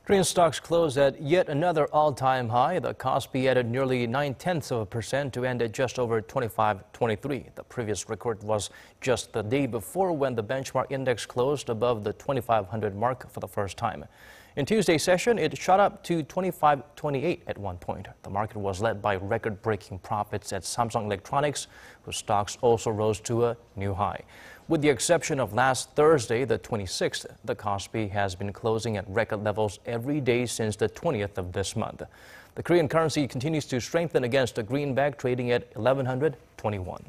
Korean stocks closed at yet another all-time high. The Kospi added nearly 0.9% to end at just over 25.23. The previous record was just the day before when the benchmark index closed above the 2,500 mark for the first time. In Tuesday's session, it shot up to 25.28 at one point. The market was led by record-breaking profits at Samsung Electronics, whose stocks also rose to a new high. With the exception of last Thursday, the 26th, the Kospi has been closing at record levels every day since the 20th of this month. The Korean currency continues to strengthen against the greenback, trading at 1,121.